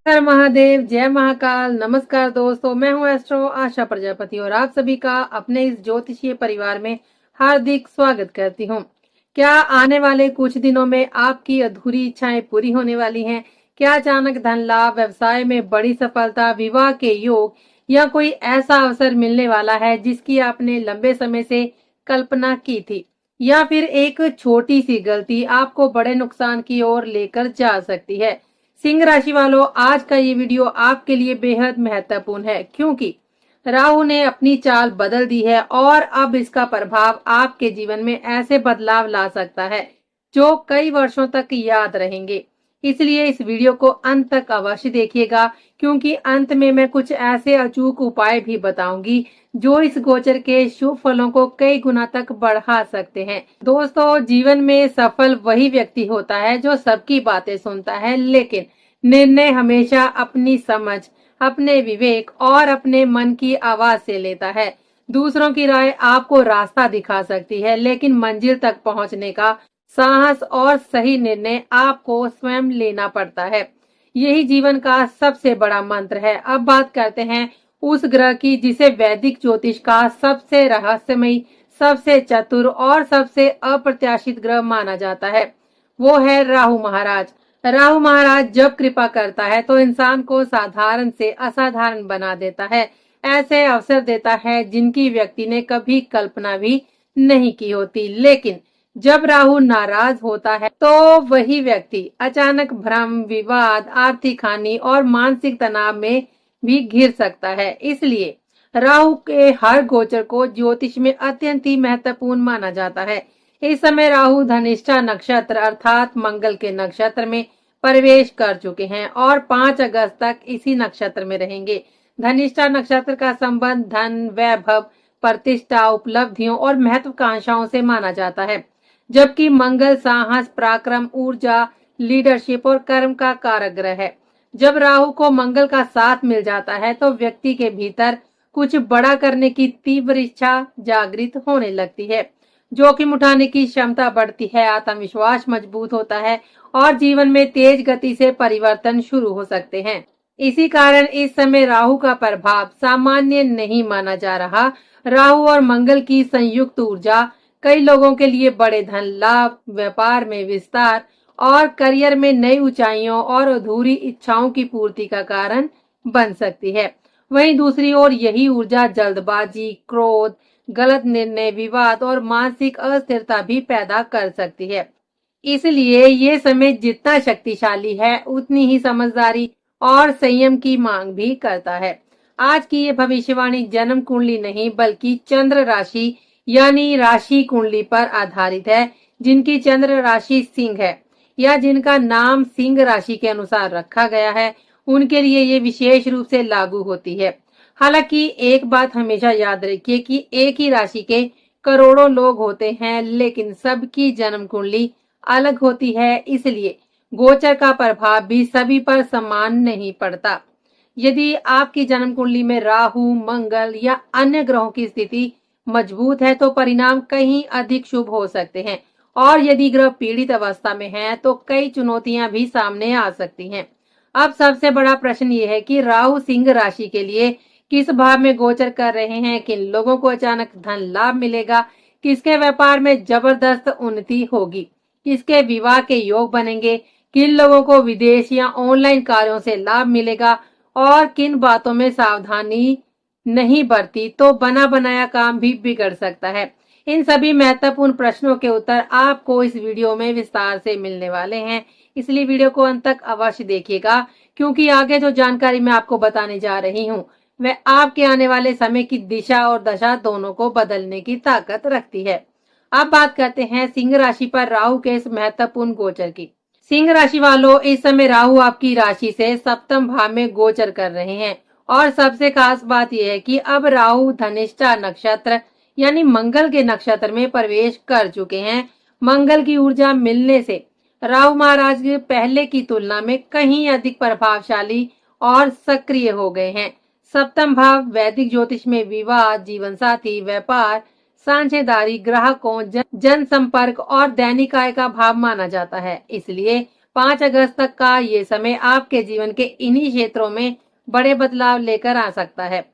हर महादेव, जय महाकाल। नमस्कार दोस्तों, मैं हूं एस्ट्रो आशा प्रजापति और आप सभी का अपने इस ज्योतिषीय परिवार में हार्दिक स्वागत करती हूं। क्या आने वाले कुछ दिनों में आपकी अधूरी इच्छाएं पूरी होने वाली हैं? क्या अचानक धन लाभ, व्यवसाय में बड़ी सफलता, विवाह के योग या कोई ऐसा अवसर मिलने वाला है जिसकी आपने लंबे समय से कल्पना की थी? या फिर एक छोटी सी गलती आपको बड़े नुकसान की ओर लेकर जा सकती है? सिंह राशि वालों, आज का ये वीडियो आपके लिए बेहद महत्वपूर्ण है क्योंकि राहु ने अपनी चाल बदल दी है और अब इसका प्रभाव आपके जीवन में ऐसे बदलाव ला सकता है जो कई वर्षों तक याद रहेंगे। इसलिए इस वीडियो को अंत तक अवश्य देखिएगा क्योंकि अंत में मैं कुछ ऐसे अचूक उपाय भी बताऊंगी जो इस गोचर के शुभ फलों को कई गुना तक बढ़ा सकते हैं। दोस्तों, जीवन में सफल वही व्यक्ति होता है जो सबकी बातें सुनता है लेकिन निर्णय हमेशा अपनी समझ, अपने विवेक और अपने मन की आवाज से लेता है। दूसरों की राय आपको रास्ता दिखा सकती है लेकिन मंजिल तक पहुंचने का साहस और सही निर्णय आपको स्वयं लेना पड़ता है। यही जीवन का सबसे बड़ा मंत्र है। अब बात करते हैं उस ग्रह की जिसे वैदिक ज्योतिष का सबसे रहस्यमयी, सबसे चतुर और सबसे अप्रत्याशित ग्रह माना जाता है। वो है राहु महाराज। राहु महाराज जब कृपा करता है तो इंसान को साधारण से असाधारण बना देता है। ऐसे अवसर देता है जिनकी व्यक्ति ने कभी कल्पना भी नहीं की होती। लेकिन जब राहु नाराज होता है तो वही व्यक्ति अचानक भ्रम, विवाद, आर्थिक हानि और मानसिक तनाव में भी घिर सकता है। इसलिए राहु के हर गोचर को ज्योतिष में अत्यंत ही महत्वपूर्ण माना जाता है। इस समय राहु धनिष्ठा नक्षत्र अर्थात मंगल के नक्षत्र में प्रवेश कर चुके हैं और 5 अगस्त तक इसी नक्षत्र में रहेंगे। धनिष्ठा नक्षत्र का संबंध धन, वैभव, प्रतिष्ठा, उपलब्धियों और महत्वाकांक्षाओं से माना जाता है, जबकि मंगल साहस, पराक्रम, ऊर्जा, लीडरशिप और कर्म का कारक ग्रह है। जब राहु को मंगल का साथ मिल जाता है तो व्यक्ति के भीतर कुछ बड़ा करने की तीव्र इच्छा जागृत होने लगती है, जोखिम उठाने की क्षमता बढ़ती है, आत्मविश्वास मजबूत होता है और जीवन में तेज गति से परिवर्तन शुरू हो सकते हैं। इसी कारण इस समय राहु का प्रभाव सामान्य नहीं माना जा रहा। राहु और मंगल की संयुक्त ऊर्जा कई लोगों के लिए बड़े धन लाभ, व्यापार में विस्तार और करियर में नई ऊंचाइयों और अधूरी इच्छाओं की पूर्ति का कारण बन सकती है। वहीं दूसरी ओर यही ऊर्जा जल्दबाजी, क्रोध, गलत निर्णय, विवाद और मानसिक अस्थिरता भी पैदा कर सकती है। इसलिए ये समय जितना शक्तिशाली है उतनी ही समझदारी और संयम की मांग भी करता है। आज की ये भविष्यवाणी जन्म कुंडली नहीं बल्कि चंद्र राशि यानी राशि कुंडली पर आधारित है। जिनकी चंद्र राशि सिंह है या जिनका नाम सिंह राशि के अनुसार रखा गया है उनके लिए ये विशेष रूप से लागू होती है। हालांकि एक बात हमेशा याद रखिए कि एक ही राशि के करोड़ों लोग होते हैं लेकिन सबकी जन्म कुंडली अलग होती है, इसलिए गोचर का प्रभाव भी सभी पर समान नहीं पड़ता। यदि आपकी जन्म कुंडली में राहु, मंगल या अन्य ग्रहों की स्थिति मजबूत है तो परिणाम कहीं अधिक शुभ हो सकते हैं और यदि ग्रह पीड़ित अवस्था में है तो कई चुनौतियां भी सामने आ सकती हैं। अब सबसे बड़ा प्रश्न ये है कि राहु सिंह राशि के लिए किस भाव में गोचर कर रहे हैं, किन लोगों को अचानक धन लाभ मिलेगा, किसके व्यापार में जबरदस्त उन्नति होगी, किसके विवाह के योग बनेंगे, किन लोगों को विदेश या ऑनलाइन कार्यों से लाभ मिलेगा और किन बातों में सावधानी नहीं बरती तो बना बनाया काम भी बिगड़ सकता है। इन सभी महत्वपूर्ण प्रश्नों के उत्तर आपको इस वीडियो में विस्तार से मिलने वाले हैं, इसलिए वीडियो को अंत तक अवश्य देखिएगा क्योंकि आगे जो जानकारी मैं आपको बताने जा रही हूँ वह आपके आने वाले समय की दिशा और दशा दोनों को बदलने की ताकत रखती है। अब बात करते हैं सिंह राशि पर राहु के इस महत्वपूर्ण गोचर की। सिंह राशि वालों, इस समय राहु आपकी राशि से सप्तम भाव में गोचर कर रहे हैं और सबसे खास बात यह है कि अब राहु धनिष्ठा नक्षत्र यानी मंगल के नक्षत्र में प्रवेश कर चुके हैं। मंगल की ऊर्जा मिलने से राहु महाराज पहले की तुलना में कहीं अधिक प्रभावशाली और सक्रिय हो गए हैं। सप्तम भाव वैदिक ज्योतिष में विवाह, जीवन साथी, व्यापार, साझेदारी, ग्राहकों, जनसंपर्क और दैनिक आय का भाव माना जाता है। इसलिए 5 अगस्त तक का ये समय आपके जीवन के इन्हीं क्षेत्रों में बड़े बदलाव लेकर आ सकता है।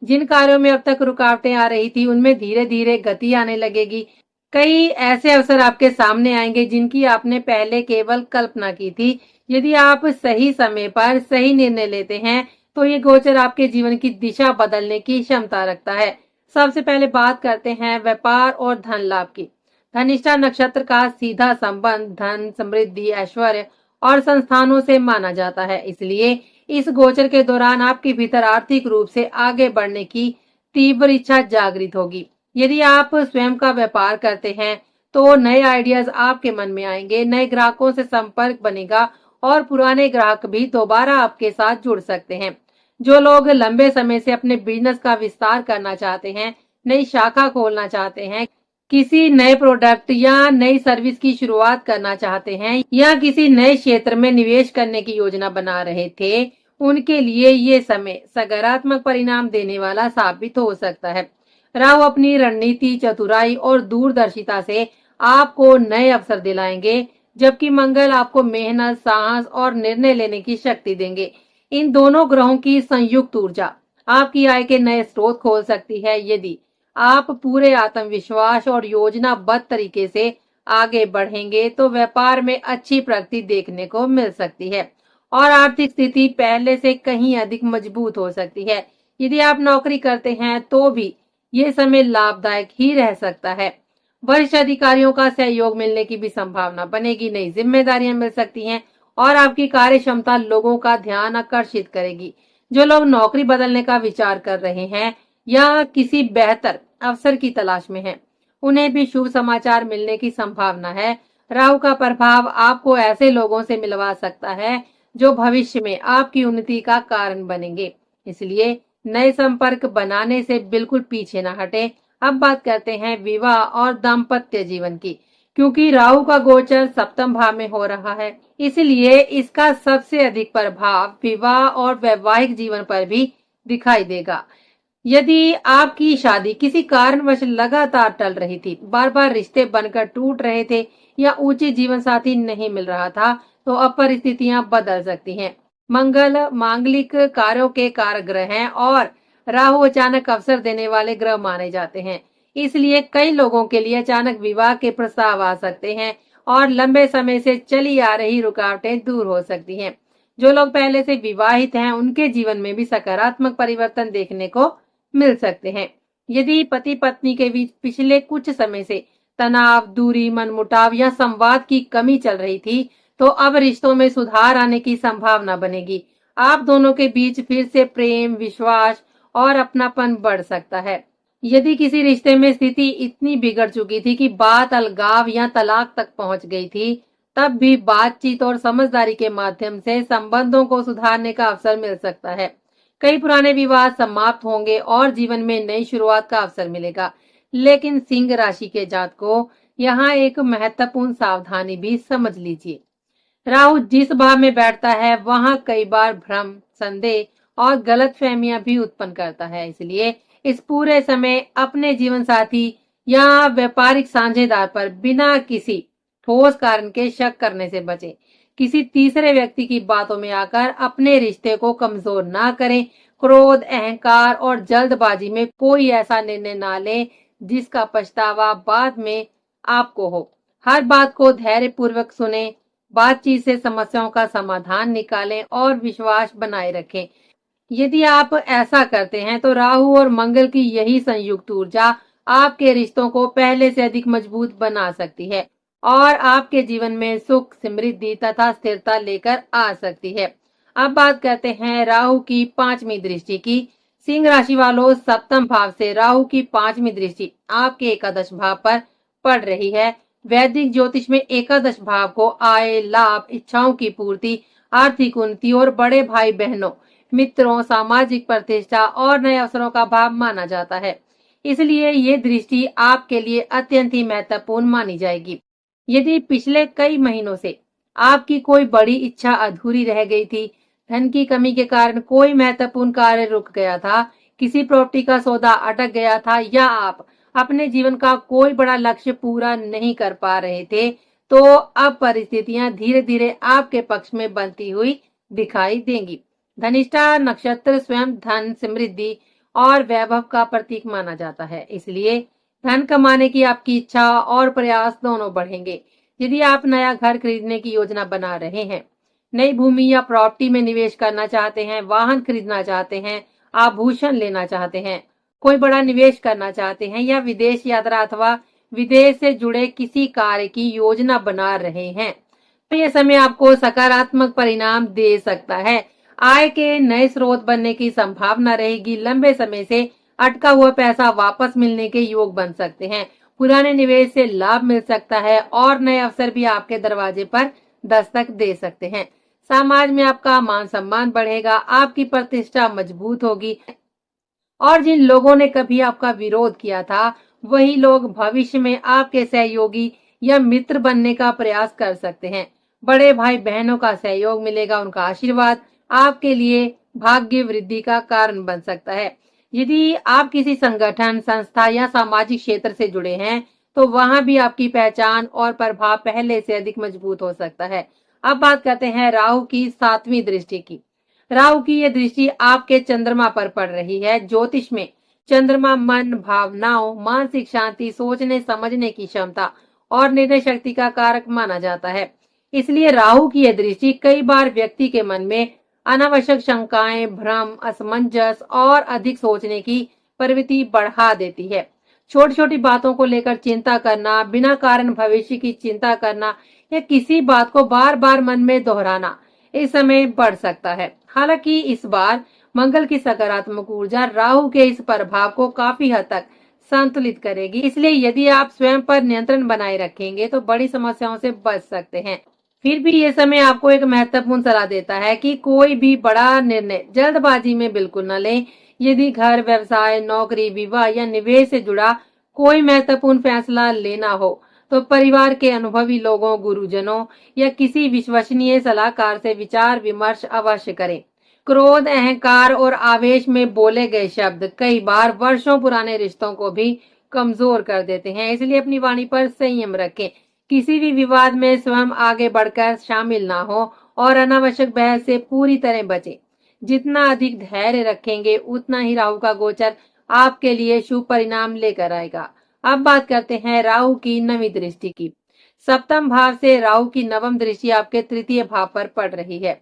जिन कार्यों में अब तक रुकावटें आ रही थी, उनमें धीरे धीरे गति आने लगेगी। कई ऐसे अवसर आपके सामने आएंगे जिनकी आपने पहले केवल कल्पना की थी। यदि आप सही समय पर सही निर्णय लेते हैं, तो ये गोचर आपके जीवन की दिशा बदलने की क्षमता रखता है। सबसे पहले बात करते हैं व्यापार और धन लाभ की। धनिष्ठा नक्षत्र का सीधा संबंध धन, समृद्धि, ऐश्वर्य और संस्थानों से माना जाता है। इसलिए इस गोचर के दौरान आपके भीतर आर्थिक रूप से आगे बढ़ने की तीव्र इच्छा जागृत होगी। यदि आप स्वयं का व्यापार करते हैं, तो नए आइडियाज आपके मन में आएंगे, नए ग्राहकों से संपर्क बनेगा और पुराने ग्राहक भी दोबारा आपके साथ जुड़ सकते हैं। जो लोग लंबे समय से अपने बिजनेस का विस्तार करना चाहते हैं, नई शाखा खोलना चाहते हैं, किसी नए प्रोडक्ट या नई सर्विस की शुरुआत करना चाहते हैं या किसी नए क्षेत्र में निवेश करने की योजना बना रहे थे, उनके लिए ये समय सकारात्मक परिणाम देने वाला साबित हो सकता है। राहु अपनी रणनीति, चतुराई और दूरदर्शिता से आपको नए अवसर दिलाएंगे, जबकि मंगल आपको मेहनत, साहस और निर्णय लेने की शक्ति देंगे। इन दोनों ग्रहों की संयुक्त ऊर्जा आपकी आय के नए स्रोत खोल सकती है। यदि आप पूरे आत्मविश्वास और योजनाबद्ध तरीके से आगे बढ़ेंगे, तो व्यापार में अच्छी प्रगति देखने को मिल सकती है और आर्थिक स्थिति पहले से कहीं अधिक मजबूत हो सकती है। यदि आप नौकरी करते हैं, तो भी ये समय लाभदायक ही रह सकता है। वरिष्ठ अधिकारियों का सहयोग मिलने की भी संभावना बनेगी। नई जिम्मेदारियां मिल सकती हैं और आपकी कार्य क्षमता लोगों का ध्यान आकर्षित करेगी। जो लोग नौकरी बदलने का विचार कर रहे हैं या किसी बेहतर अवसर की तलाश में हैं, उन्हें भी शुभ समाचार मिलने की संभावना है। राहु का प्रभाव आपको ऐसे लोगों से मिलवा सकता है जो भविष्य में आपकी उन्नति का कारण बनेंगे। इसलिए नए संपर्क बनाने से बिल्कुल पीछे न हटें। अब बात करते हैं विवाह और दाम्पत्य जीवन की। क्योंकि राहु का गोचर सप्तम भाव में हो रहा है, इसलिए इसका सबसे अधिक प्रभाव विवाह और वैवाहिक जीवन पर भी दिखाई देगा। यदि आपकी शादी किसी कारणवश लगातार टल रही थी, बार बार रिश्ते बनकर टूट रहे थे या उचित जीवन साथी नहीं मिल रहा था, तो अब परिस्थितियां बदल सकती हैं। मंगल मांगलिक कार्यों के कारक ग्रह हैं और राहु अचानक अवसर देने वाले ग्रह माने जाते हैं। इसलिए कई लोगों के लिए अचानक विवाह के प्रस्ताव आ सकते हैं और लंबे समय से चली आ रही रुकावटें दूर हो सकती हैं। जो लोग पहले से विवाहित हैं, उनके जीवन में भी सकारात्मक परिवर्तन देखने को मिल सकते हैं। यदि पति पत्नी के बीच पिछले कुछ समय से तनाव, दूरी, मनमुटाव या संवाद की कमी चल रही थी, तो अब रिश्तों में सुधार आने की संभावना बनेगी। आप दोनों के बीच फिर से प्रेम, विश्वास और अपनापन बढ़ सकता है। यदि किसी रिश्ते में स्थिति इतनी बिगड़ चुकी थी कि बात अलगाव या तलाक तक पहुंच गई थी, तब भी बातचीत और समझदारी के माध्यम से संबंधों को सुधारने का अवसर मिल सकता है। कई पुराने विवाद समाप्त होंगे और जीवन में नई शुरुआत का अवसर मिलेगा। लेकिन सिंह राशि के जातकों, यहाँ एक महत्वपूर्ण सावधानी भी समझ लीजिए। राहु जिस भाव में बैठता है, वहां कई बार भ्रम, संदेह और गलतफहमियां भी उत्पन्न करता है। इसलिए इस पूरे समय अपने जीवन साथी या व्यापारिक साझेदार पर बिना किसी ठोस कारण के शक करने से बचें। किसी तीसरे व्यक्ति की बातों में आकर अपने रिश्ते को कमजोर ना करें। क्रोध, अहंकार और जल्दबाजी में कोई ऐसा निर्णय ना लें जिसका पछतावा बाद में आपको हो। हर बात को धैर्यपूर्वक सुनें, बातचीत से समस्याओं का समाधान निकालें और विश्वास बनाए रखें। यदि आप ऐसा करते हैं, तो राहु और मंगल की यही संयुक्त ऊर्जा आपके रिश्तों को पहले से अधिक मजबूत बना सकती है और आपके जीवन में सुख, समृद्धि तथा स्थिरता लेकर आ सकती है। अब बात करते हैं राहु की 5वीं दृष्टि की। सिंह राशि वालों, सप्तम भाव से राहु की 5वीं दृष्टि आपके एकादश भाव पर पड़ रही है। वैदिक ज्योतिष में एकादश भाव को आय, लाभ, इच्छाओं की पूर्ति, आर्थिक उन्नति और बड़े भाई बहनों, मित्रों, सामाजिक प्रतिष्ठा और नए अवसरों का भाव माना जाता है। इसलिए ये दृष्टि आपके लिए अत्यंत ही महत्वपूर्ण मानी जाएगी। यदि पिछले कई महीनों से आपकी कोई बड़ी इच्छा अधूरी रह गई थी, धन की कमी के कारण कोई महत्वपूर्ण कार्य रुक गया था, किसी प्रॉपर्टी का सौदा अटक गया था या आप अपने जीवन का कोई बड़ा लक्ष्य पूरा नहीं कर पा रहे थे, तो अब परिस्थितियां धीरे धीरे आपके पक्ष में बनती हुई दिखाई देंगी। धनिष्ठा नक्षत्र स्वयं धन, समृद्धि और वैभव का प्रतीक माना जाता है, इसलिए धन कमाने की आपकी इच्छा और प्रयास दोनों बढ़ेंगे। यदि आप नया घर खरीदने की योजना बना रहे हैं, नई भूमि या प्रॉपर्टी में निवेश करना चाहते हैं, वाहन खरीदना चाहते हैं, आभूषण लेना चाहते हैं, कोई बड़ा निवेश करना चाहते हैं या विदेश यात्रा अथवा विदेश से जुड़े किसी कार्य की योजना बना रहे हैं, तो ये समय आपको सकारात्मक परिणाम दे सकता है। आय के नए स्रोत बनने की संभावना रहेगी। लंबे समय से अटका हुआ पैसा वापस मिलने के योग बन सकते हैं। पुराने निवेश से लाभ मिल सकता है और नए अवसर भी आपके दरवाजे पर दस्तक दे सकते हैं। समाज में आपका मान सम्मान बढ़ेगा, आपकी प्रतिष्ठा मजबूत होगी और जिन लोगों ने कभी आपका विरोध किया था, वही लोग भविष्य में आपके सहयोगी या मित्र बनने का प्रयास कर सकते हैं। बड़े भाई बहनों का सहयोग मिलेगा, उनका आशीर्वाद आपके लिए भाग्य वृद्धि का कारण बन सकता है। यदि आप किसी संगठन, संस्था या सामाजिक क्षेत्र से जुड़े हैं, तो वहां भी आपकी पहचान और प्रभाव पहले से अधिक मजबूत हो सकता है। अब बात करते हैं राहु की 7वीं दृष्टि की। राहु की यह दृष्टि आपके चंद्रमा पर पड़ रही है। ज्योतिष में चंद्रमा मन, भावनाओं, मानसिक शांति, सोचने समझने की क्षमता और निर्णय शक्ति का कारक माना जाता है। इसलिए राहु की यह दृष्टि कई बार व्यक्ति के मन में अनावश्यक शंकाएं, भ्रम, असमंजस और अधिक सोचने की प्रवृत्ति बढ़ा देती है। छोटी छोटी बातों को लेकर चिंता करना, बिना कारण भविष्य की चिंता करना या किसी बात को बार बार मन में दोहराना इस समय बढ़ सकता है। हालांकि इस बार मंगल की सकारात्मक ऊर्जा राहु के इस प्रभाव को काफी हद तक संतुलित करेगी, इसलिए यदि आप स्वयं पर नियंत्रण बनाए रखेंगे तो बड़ी समस्याओं से बच सकते हैं। फिर भी ये समय आपको एक महत्वपूर्ण सलाह देता है कि कोई भी बड़ा निर्णय जल्दबाजी में बिल्कुल न लें। यदि घर, व्यवसाय, नौकरी, विवाह या निवेश से जुड़ा कोई महत्वपूर्ण फैसला लेना हो, तो परिवार के अनुभवी लोगों, गुरुजनों या किसी विश्वसनीय सलाहकार से विचार विमर्श अवश्य करें। क्रोध, अहंकार और आवेश में बोले गए शब्द कई बार वर्षों पुराने रिश्तों को भी कमजोर कर देते हैं, इसलिए अपनी वाणी पर संयम रखें। किसी भी विवाद में स्वयं आगे बढ़कर शामिल ना हो और अनावश्यक बहस से पूरी तरह बचें। जितना अधिक धैर्य रखेंगे, उतना ही राहु का गोचर आपके लिए शुभ परिणाम लेकर आएगा। अब बात करते हैं राहु की 9वीं दृष्टि की। सप्तम भाव से राहु की 9वीं दृष्टि आपके तृतीय भाव पर पड़ रही है।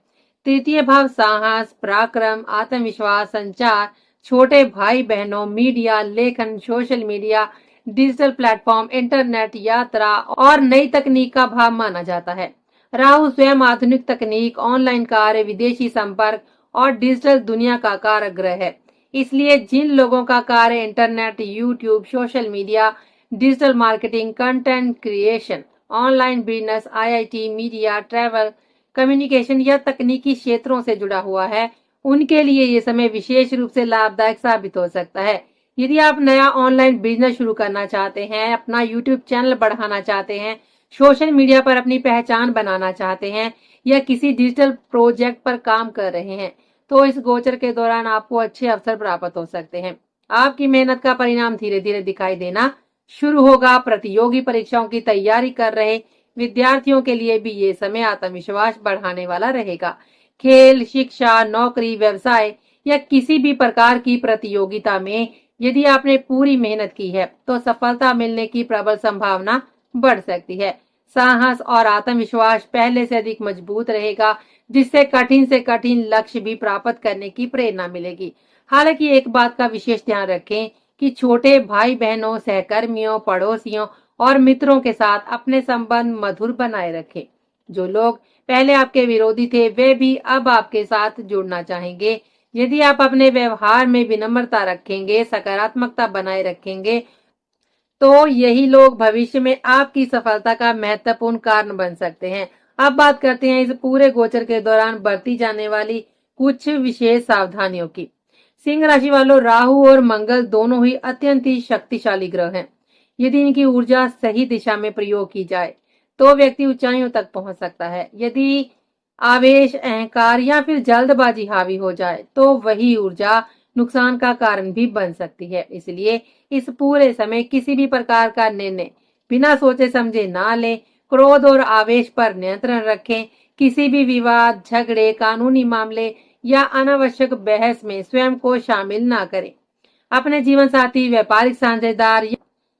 तृतीय भाव साहस, पराक्रम, आत्मविश्वास, संचार, छोटे भाई बहनों, मीडिया, लेखन, social media, digital platform, internet, यात्रा और नई तकनीक का भाव माना जाता है। राहु स्वयं आधुनिक तकनीक, ऑनलाइन कार्य, विदेशी संपर्क और डिजिटल दुनिया का कारक ग्रह है। इसलिए जिन लोगों का कार्य internet, YouTube, social media, digital marketing, content creation, online business, IIT, media, travel, communication या तकनीकी क्षेत्रों से जुड़ा हुआ है, उनके लिए ये समय विशेष रूप से लाभदायक साबित हो सकता है। यदि आप नया ऑनलाइन बिजनेस शुरू करना चाहते हैं, अपना यूट्यूब चैनल बढ़ाना चाहते हैं, सोशल मीडिया पर अपनी पहचान बनाना चाहते हैं या किसी डिजिटल प्रोजेक्ट पर काम कर रहे हैं, तो इस गोचर के दौरान आपको अच्छे अवसर प्राप्त हो सकते हैं। आपकी मेहनत का परिणाम धीरे धीरे दिखाई देना शुरू होगा। प्रतियोगी परीक्षाओं की तैयारी कर रहे विद्यार्थियों के लिए भी ये समय आत्मविश्वास बढ़ाने वाला रहेगा। खेल, शिक्षा, नौकरी, व्यवसाय या किसी भी प्रकार की प्रतियोगिता में यदि आपने पूरी मेहनत की है, तो सफलता मिलने की प्रबल संभावना बढ़ सकती है। साहस और आत्मविश्वास पहले से अधिक मजबूत रहेगा, जिससे कठिन से कठिन लक्ष्य भी प्राप्त करने की प्रेरणा मिलेगी। हालांकि एक बात का विशेष ध्यान रखें कि छोटे भाई बहनों, सहकर्मियों, पड़ोसियों और मित्रों के साथ अपने संबंध मधुर बनाए रखें। जो लोग पहले आपके विरोधी थे, वे भी अब आपके साथ जुड़ना चाहेंगे। यदि आप अपने व्यवहार में विनम्रता रखेंगे, सकारात्मकता बनाए रखेंगे, तो यही लोग भविष्य में आपकी सफलता का महत्वपूर्ण कारण बन सकते हैं। अब बात करते हैं इस पूरे गोचर के दौरान बरती जाने वाली कुछ विशेष सावधानियों की। सिंह राशि वालों, राहु और मंगल दोनों ही अत्यंत ही शक्तिशाली ग्रह हैं। यदि इनकी ऊर्जा सही दिशा में प्रयोग की जाए तो व्यक्ति ऊंचाइयों तक पहुंच सकता है। यदि आवेश, अहंकार या फिर जल्दबाजी हावी हो जाए तो वही ऊर्जा नुकसान का कारण भी बन सकती है। इसलिए इस पूरे समय किसी भी प्रकार का निर्णय बिना सोचे समझे ना लें। क्रोध और आवेश पर नियंत्रण रखें। किसी भी विवाद, झगड़े, कानूनी मामले या अनावश्यक बहस में स्वयं को शामिल ना करें। अपने जीवन साथी, व्यापारिक साझेदार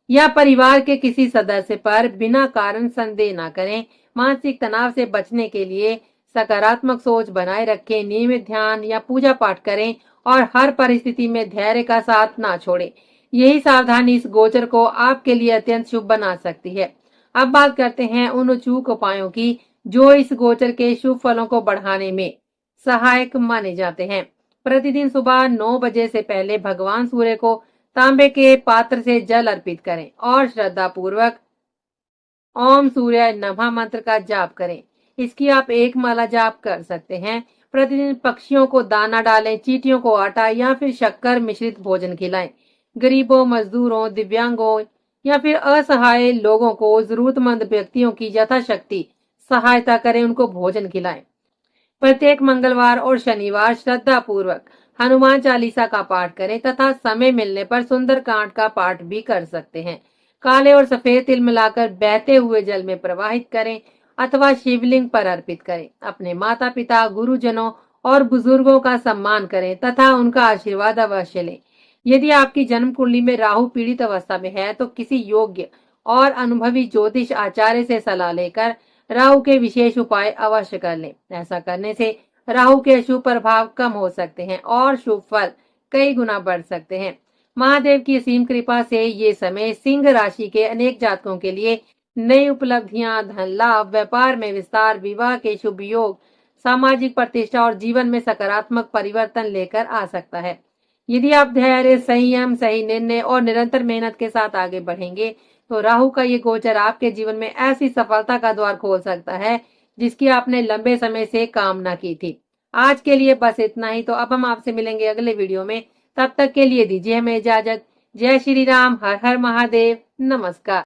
या परिवार के किसी सदस्य पर बिना कारण संदेह ना करें। मानसिक तनाव से बचने के लिए सकारात्मक सोच बनाए रखें, नियमित ध्यान या पूजा पाठ करें और हर परिस्थिति में धैर्य का साथ ना छोड़ें। यही सावधानी इस गोचर को आपके लिए अत्यंत शुभ बना सकती है। अब बात करते हैं उन अचूक उपायों की जो इस गोचर के शुभ फलों को बढ़ाने में सहायक माने जाते हैं। प्रतिदिन सुबह 9 बजे से पहले भगवान सूर्य को तांबे के पात्र से जल अर्पित करें और श्रद्धा पूर्वक ओम सूर्य नमः मंत्र का जाप करें। इसकी आप एक माला जाप कर सकते हैं। प्रतिदिन पक्षियों को दाना डालें, चींटियों को आटा या फिर शक्कर मिश्रित भोजन खिलाएं। गरीबों, मजदूरों, दिव्यांगों या फिर असहाय लोगों को, जरूरतमंद व्यक्तियों की यथाशक्ति सहायता करें, उनको भोजन खिलाएं। प्रत्येक मंगलवार और शनिवार श्रद्धा पूर्वक हनुमान चालीसा का पाठ करें तथा समय मिलने पर सुंदरकांड का पाठ भी कर सकते हैं। काले और सफेद तिल मिलाकर बहते हुए जल में प्रवाहित करें अथवा शिवलिंग पर अर्पित करें। अपने माता पिता, गुरुजनों और बुजुर्गों का सम्मान करें तथा उनका आशीर्वाद अवश्य लें। यदि आपकी जन्म कुंडली में राहु पीड़ित अवस्था में है तो किसी योग्य और अनुभवी ज्योतिष आचार्य से सलाह लेकर राहु के विशेष उपाय अवश्य कर लें। ऐसा करने से राहु के अशुभ प्रभाव कम हो सकते हैं और शुभ फल कई गुना बढ़ सकते हैं। महादेव की असीम कृपा से ये समय सिंह राशि के अनेक जातकों के लिए नई उपलब्धियां, धन लाभ, व्यापार में विस्तार, विवाह के शुभ योग, सामाजिक प्रतिष्ठा और जीवन में सकारात्मक परिवर्तन लेकर आ सकता है। यदि आप धैर्य, संयम, सही निर्णय और निरंतर मेहनत के साथ आगे बढ़ेंगे तो राहु का ये गोचर आपके जीवन में ऐसी सफलता का द्वार खोल सकता है जिसकी आपने लंबे समय से कामना की थी। आज के लिए बस इतना ही। तो अब हम आपसे मिलेंगे अगले वीडियो में। तब तक के लिए दीजिए हमें इजाजत। जय श्री राम। हर हर महादेव। नमस्कार।